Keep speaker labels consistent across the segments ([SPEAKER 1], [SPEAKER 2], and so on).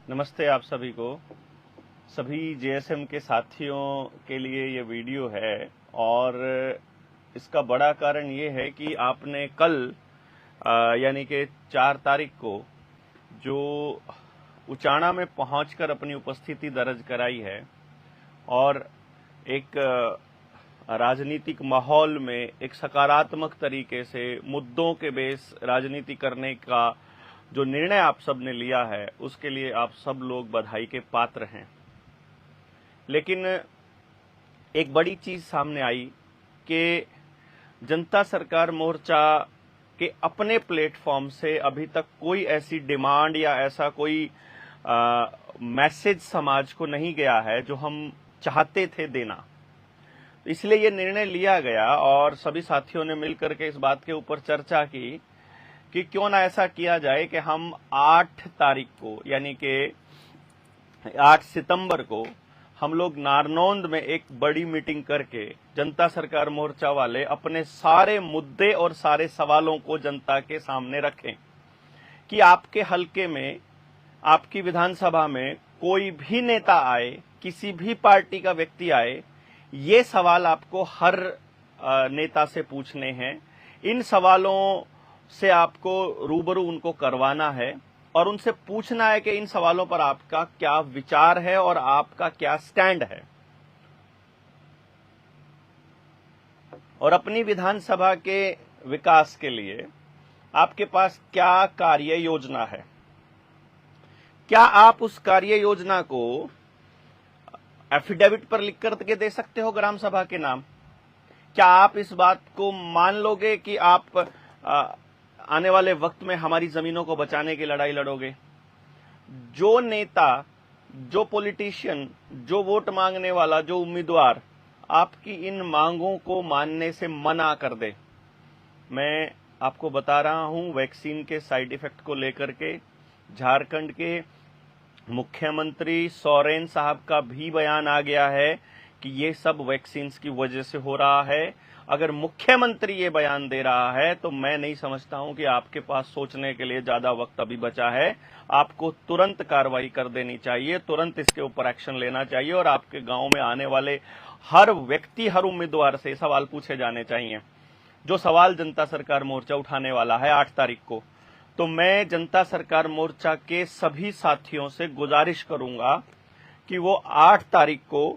[SPEAKER 1] नमस्ते आप सभी को। सभी जेएसएम के साथियों के लिए ये वीडियो है और इसका बड़ा कारण ये है कि आपने कल यानी कि 4 तारीख को जो उचाना में पहुंचकर अपनी उपस्थिति दर्ज कराई है और एक राजनीतिक माहौल में एक सकारात्मक तरीके से मुद्दों के बेस राजनीति करने का जो निर्णय आप सब ने लिया है, उसके लिए आप सब लोग बधाई के पात्र हैं। लेकिन एक बड़ी चीज सामने आई कि जनता सरकार मोर्चा के अपने प्लेटफॉर्म से अभी तक कोई ऐसी डिमांड या ऐसा कोई मैसेज समाज को नहीं गया है जो हम चाहते थे देना। इसलिए ये निर्णय लिया गया और सभी साथियों ने मिलकर के इस बात के ऊपर चर्चा की कि क्यों ना ऐसा किया जाए कि हम 8 तारीख को यानी कि 8 सितंबर को हम लोग नारनौंद में एक बड़ी मीटिंग करके जनता सरकार मोर्चा वाले अपने सारे मुद्दे और सारे सवालों को जनता के सामने रखें कि आपके हलके में, आपकी विधानसभा में कोई भी नेता आए, किसी भी पार्टी का व्यक्ति आए, ये सवाल आपको हर नेता से पूछने हैं। इन सवालों से आपको रूबरू उनको करवाना है और उनसे पूछना है कि इन सवालों पर आपका क्या विचार है और आपका क्या स्टैंड है और अपनी विधानसभा के विकास के लिए आपके पास क्या कार्य योजना है। क्या आप उस कार्य योजना को एफिडेविट पर लिख करके दे सकते हो ग्राम सभा के नाम? क्या आप इस बात को मान लोगे कि आप आने वाले वक्त में हमारी जमीनों को बचाने की लड़ाई लड़ोगे? जो नेता, जो पॉलिटिशियन, जो वोट मांगने वाला, जो उम्मीदवार आपकी इन मांगों को मानने से मना कर दे, मैं आपको बता रहा हूं, वैक्सीन के साइड इफेक्ट को लेकर के झारखंड के मुख्यमंत्री सोरेन साहब का भी बयान आ गया है कि ये सब वैक्सीन की वजह से हो रहा है। अगर मुख्यमंत्री ये बयान दे रहा है तो मैं नहीं समझता हूं कि आपके पास सोचने के लिए ज्यादा वक्त अभी बचा है। आपको तुरंत कार्रवाई कर देनी चाहिए, तुरंत इसके ऊपर एक्शन लेना चाहिए और आपके गांव में आने वाले हर व्यक्ति, हर उम्मीदवार से सवाल पूछे जाने चाहिए, जो सवाल जनता सरकार मोर्चा उठाने वाला है 8 तारीख को। तो मैं जनता सरकार मोर्चा के सभी साथियों से गुजारिश करूंगा कि वो 8 तारीख को,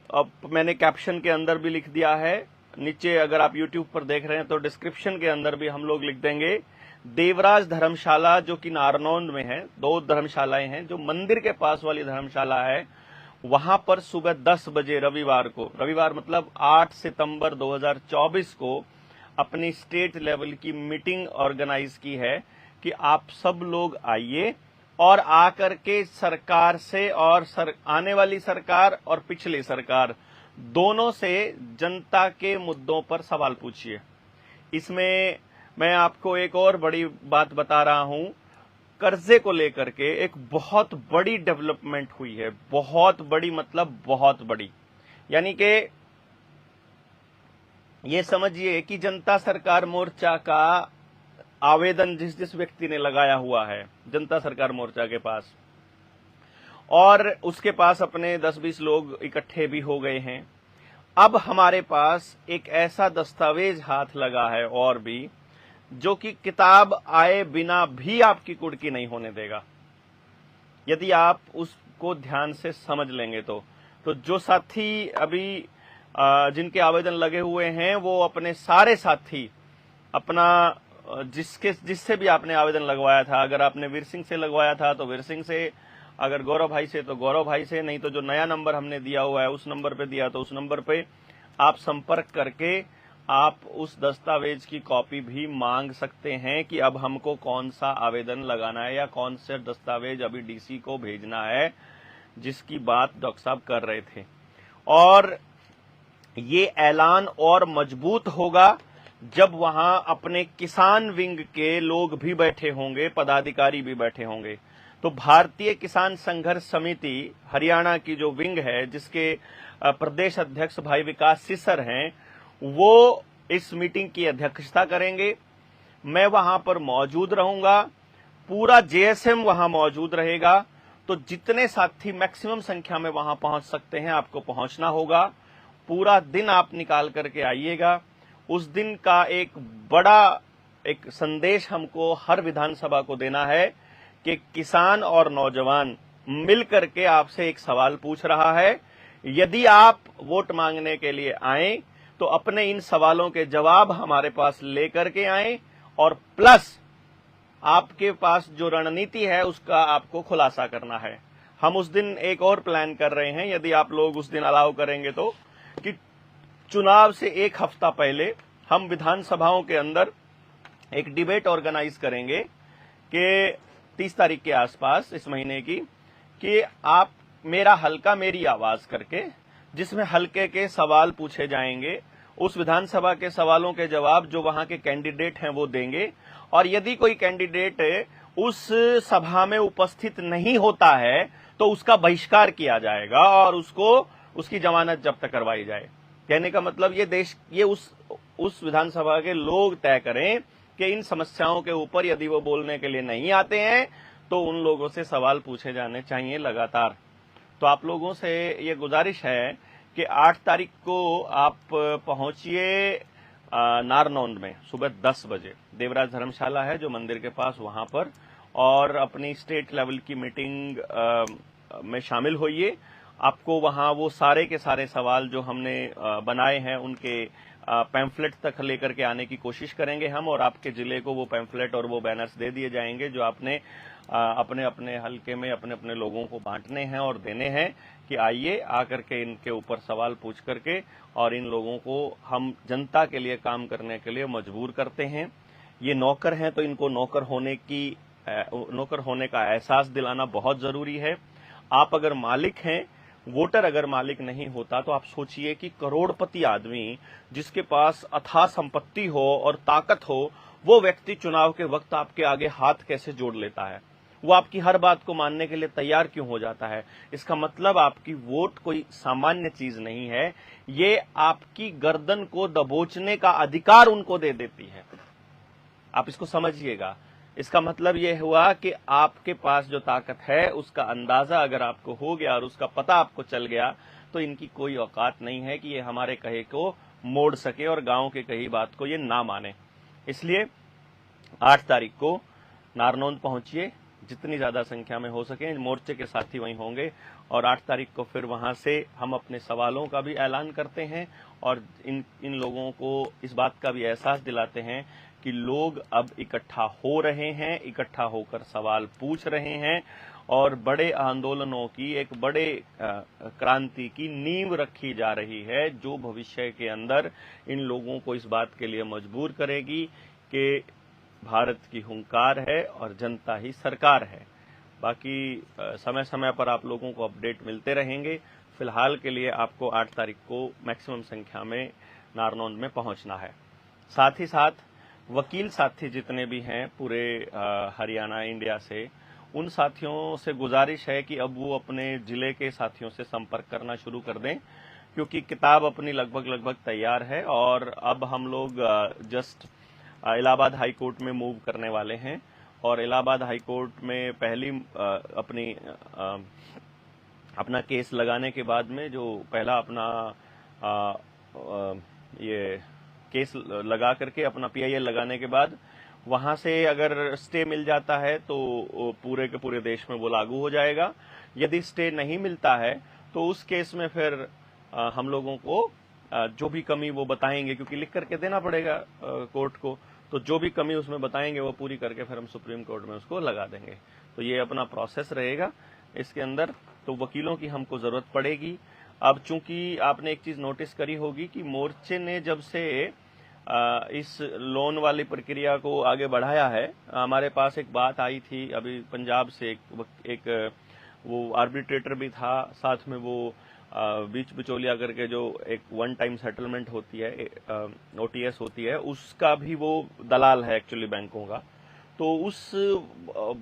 [SPEAKER 1] अब मैंने कैप्शन के अंदर भी लिख दिया है, नीचे अगर आप YouTube पर देख रहे हैं तो डिस्क्रिप्शन के अंदर भी हम लोग लिख देंगे, देवराज धर्मशाला जो कि नारनौंद में है, 2 धर्मशालाएं हैं, जो मंदिर के पास वाली धर्मशाला है, वहां पर सुबह 10 बजे रविवार मतलब 8 सितंबर 2024 को अपनी स्टेट लेवल की मीटिंग ऑर्गेनाइज की है कि आप सब लोग आइए और आकर के सरकार से और आने वाली सरकार और पिछली सरकार दोनों से जनता के मुद्दों पर सवाल पूछिए। इसमें मैं आपको एक और बड़ी बात बता रहा हूं, कर्जे को लेकर के एक बहुत बड़ी डेवलपमेंट हुई है, बहुत बड़ी मतलब बहुत बड़ी। यानी कि ये समझिए कि जनता सरकार मोर्चा का आवेदन जिस व्यक्ति ने लगाया हुआ है जनता सरकार मोर्चा के पास, और उसके पास अपने 10-20 लोग इकट्ठे भी हो गए हैं, अब हमारे पास एक ऐसा दस्तावेज हाथ लगा है और भी, जो कि किताब आए बिना भी आपकी कुर्की नहीं होने देगा, यदि आप उसको ध्यान से समझ लेंगे तो जो साथी अभी जिनके आवेदन लगे हुए हैं, वो अपने सारे साथी अपना जिससे भी आपने आवेदन लगवाया था, अगर आपने वीर सिंह से लगवाया था तो वीर सिंह से, अगर गौरव भाई से तो गौरव भाई से, नहीं तो जो नया नंबर हमने दिया हुआ है उस नंबर पे दिया तो उस नंबर पे आप संपर्क करके आप उस दस्तावेज की कॉपी भी मांग सकते हैं कि अब हमको कौन सा आवेदन लगाना है या कौन से दस्तावेज अभी डीसी को भेजना है, जिसकी बात डॉक्टर साहब कर रहे थे। और ये ऐलान और मजबूत होगा जब वहां अपने किसान विंग के लोग भी बैठे होंगे, पदाधिकारी भी बैठे होंगे। तो भारतीय किसान संघर्ष समिति हरियाणा की जो विंग है, जिसके प्रदेश अध्यक्ष भाई विकास सिसर हैं, वो इस मीटिंग की अध्यक्षता करेंगे। मैं वहां पर मौजूद रहूंगा, पूरा जेएसएम वहां मौजूद रहेगा, तो जितने साथी मैक्सिमम संख्या में वहां पहुंच सकते हैं आपको पहुंचना होगा। पूरा दिन आप निकाल करके आइएगा। उस दिन का एक बड़ा एक संदेश हमको हर विधानसभा को देना है कि किसान और नौजवान मिलकर के आपसे एक सवाल पूछ रहा है। यदि आप वोट मांगने के लिए आए तो अपने इन सवालों के जवाब हमारे पास लेकर के आए, और प्लस आपके पास जो रणनीति है उसका आपको खुलासा करना है। हम उस दिन एक और प्लान कर रहे हैं, यदि आप लोग उस दिन अलाउ करेंगे तो, कि चुनाव से एक हफ्ता पहले हम विधानसभाओं के अंदर एक डिबेट ऑर्गेनाइज करेंगे कि 30 तारीख के आसपास इस महीने की, कि आप मेरा हल्का मेरी आवाज करके, जिसमें हल्के के सवाल पूछे जाएंगे, उस विधानसभा के सवालों के जवाब जो वहां के कैंडिडेट हैं वो देंगे, और यदि कोई कैंडिडेट उस सभा में उपस्थित नहीं होता है तो उसका बहिष्कार किया जाएगा और उसको उसकी जमानत जब्त करवाई जाए। कहने का मतलब ये उस विधानसभा के लोग तय करें कि इन समस्याओं के ऊपर यदि वो बोलने के लिए नहीं आते हैं तो उन लोगों से सवाल पूछे जाने चाहिए लगातार। तो आप लोगों से ये गुजारिश है कि 8 तारीख को आप पहुंचिए नारनौंद में सुबह 10 बजे। देवराज धर्मशाला है जो मंदिर के पास, वहां पर, और अपनी स्टेट लेवल की मीटिंग में शामिल होइए। आपको वहां वो सारे के सारे सवाल जो हमने बनाए हैं उनके पैम्फलेट तक लेकर के आने की कोशिश करेंगे हम, और आपके जिले को वो पैम्फलेट और वो बैनर्स दे दिए जाएंगे जो आपने अपने अपने हलके में अपने अपने लोगों को बांटने हैं और देने हैं, कि आइए आकर के इनके ऊपर सवाल पूछ करके और इन लोगों को हम जनता के लिए काम करने के लिए मजबूर करते हैं। ये नौकर हैं तो इनको नौकर होने का एहसास दिलाना बहुत जरूरी है। आप अगर मालिक हैं, वोटर अगर मालिक नहीं होता, तो आप सोचिए कि करोड़पति आदमी जिसके पास अथाह संपत्ति हो और ताकत हो, वो व्यक्ति चुनाव के वक्त आपके आगे हाथ कैसे जोड़ लेता है, वो आपकी हर बात को मानने के लिए तैयार क्यों हो जाता है। इसका मतलब आपकी वोट कोई सामान्य चीज नहीं है, ये आपकी गर्दन को दबोचने का अधिकार उनको दे देती है। आप इसको समझिएगा। इसका मतलब यह हुआ कि आपके पास जो ताकत है उसका अंदाजा अगर आपको हो गया और उसका पता आपको चल गया, तो इनकी कोई औकात नहीं है कि ये हमारे कहे को मोड़ सके और गांव के कही बात को ये ना माने। इसलिए 8 तारीख को नारनौंद पहुंचिए, जितनी ज्यादा संख्या में हो सके। मोर्चे के साथी वहीं होंगे, और 8 तारीख को फिर वहां से हम अपने सवालों का भी ऐलान करते हैं और इन लोगों को इस बात का भी एहसास दिलाते हैं कि लोग अब इकट्ठा हो रहे हैं, इकट्ठा होकर सवाल पूछ रहे हैं, और बड़े आंदोलनों की, एक बड़े क्रांति की नींव रखी जा रही है, जो भविष्य के अंदर इन लोगों को इस बात के लिए मजबूर करेगी कि भारत की हुंकार है और जनता ही सरकार है। बाकी समय समय पर आप लोगों को अपडेट मिलते रहेंगे। फिलहाल के लिए आपको 8 तारीख को मैक्सिमम संख्या में नारनौंद में पहुंचना है। साथ ही साथ वकील साथी जितने भी हैं पूरे हरियाणा इंडिया से, उन साथियों से गुजारिश है कि अब वो अपने जिले के साथियों से संपर्क करना शुरू कर दें, क्योंकि किताब अपनी लगभग तैयार है और अब हम लोग जस्ट इलाहाबाद हाई कोर्ट में मूव करने वाले हैं। और इलाहाबाद हाई कोर्ट में पहली अपना केस लगाने के बाद में, जो पहला अपना ये केस लगा करके अपना PIL लगाने के बाद, वहां से अगर स्टे मिल जाता है तो पूरे के पूरे देश में वो लागू हो जाएगा। यदि स्टे नहीं मिलता है तो उस केस में फिर हम लोगों को जो भी कमी वो बताएंगे, क्योंकि लिख करके देना पड़ेगा कोर्ट को, तो जो भी कमी उसमें बताएंगे वो पूरी करके फिर हम सुप्रीम कोर्ट में उसको लगा देंगे। तो ये अपना प्रोसेस रहेगा इसके अंदर। तो वकीलों की हमको जरूरत पड़ेगी। अब चूंकि आपने एक चीज नोटिस करी होगी कि मोर्चे ने जब से इस लोन वाली प्रक्रिया को आगे बढ़ाया है, हमारे पास एक बात आई थी अभी पंजाब से, एक वो आर्बिट्रेटर भी था, साथ में वो बीच बिचौलिया करके जो एक वन टाइम सेटलमेंट होती है, OTS होती है, उसका भी वो दलाल है एक्चुअली बैंकों का। तो उस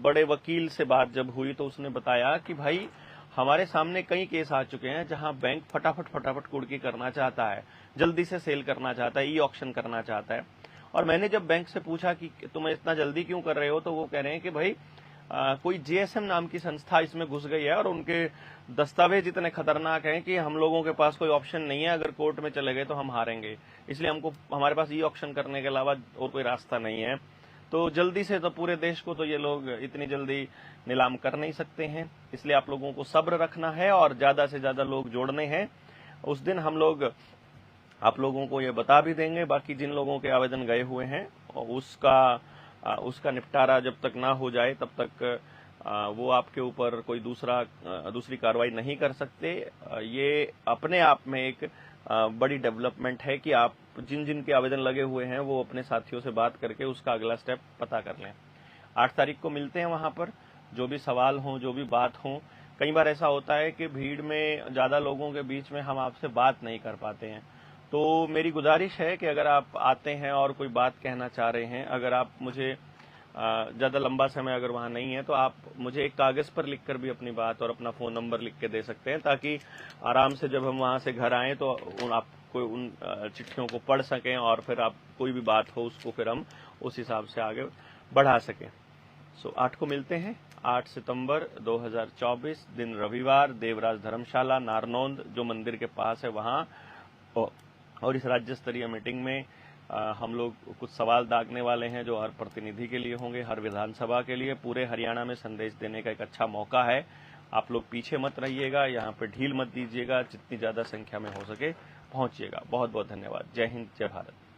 [SPEAKER 1] बड़े वकील से बात जब हुई तो उसने बताया कि भाई हमारे सामने कई केस आ चुके हैं जहां बैंक फटाफट कुर्की करना चाहता है, जल्दी से सेल करना चाहता है, ऑक्शन करना चाहता है। और मैंने जब बैंक से पूछा कि तुम इतना जल्दी क्यों कर रहे हो, तो वो कह रहे हैं कि भाई कोई जेएसएम नाम की संस्था इसमें घुस गई है और उनके दस्तावेज इतने खतरनाक हैं कि हम लोगों के पास कोई ऑप्शन नहीं है, अगर कोर्ट में चले गए तो हम हारेंगे। इसलिए हमारे पास ई ऑक्शन करने के अलावा और कोई रास्ता नहीं है। तो जल्दी से तो पूरे देश को तो ये लोग इतनी जल्दी नीलाम कर नहीं सकते हैं, इसलिए आप लोगों को सब्र रखना है और ज्यादा से ज्यादा लोग जोड़ने हैं। उस दिन हम लोग आप लोगों को ये बता भी देंगे। बाकी जिन लोगों के आवेदन गए हुए हैं उसका निपटारा जब तक ना हो जाए तब तक वो आपके ऊपर कोई दूसरी कार्रवाई नहीं कर सकते। ये अपने आप में एक बड़ी डेवलपमेंट है कि आप जिन जिन के आवेदन लगे हुए हैं वो अपने साथियों से बात करके उसका अगला स्टेप पता कर लें। 8 तारीख को मिलते हैं वहां पर। जो भी सवाल हों, जो भी बात हो, कई बार ऐसा होता है कि भीड़ में ज्यादा लोगों के बीच में हम आपसे बात नहीं कर पाते हैं। तो मेरी गुजारिश है कि अगर आप आते हैं और कोई बात कहना चाह रहे हैं, अगर आप मुझे ज्यादा लंबा समय अगर वहां नहीं है तो आप मुझे एक कागज पर लिखकर भी अपनी बात और अपना फोन नंबर लिख के दे सकते हैं, ताकि आराम से जब हम वहां से घर आएं तो आप कोई उन चिट्ठियों को पढ़ सकें और फिर आप कोई भी बात हो उसको फिर हम उस हिसाब से आगे बढ़ा सकें। 8 को मिलते हैं। 8 सितंबर 2024 दिन रविवार, देवराज धर्मशाला नारनौंद जो मंदिर के पास है वहां। और इस राज्य स्तरीय मीटिंग में हम लोग कुछ सवाल दागने वाले हैं जो हर प्रतिनिधि के लिए होंगे, हर विधानसभा के लिए। पूरे हरियाणा में संदेश देने का एक अच्छा मौका है। आप लोग पीछे मत रहिएगा, यहाँ पे ढील मत दीजिएगा, जितनी ज्यादा संख्या में हो सके पहुंचिएगा। बहुत बहुत धन्यवाद। जय हिंद, जय भारत।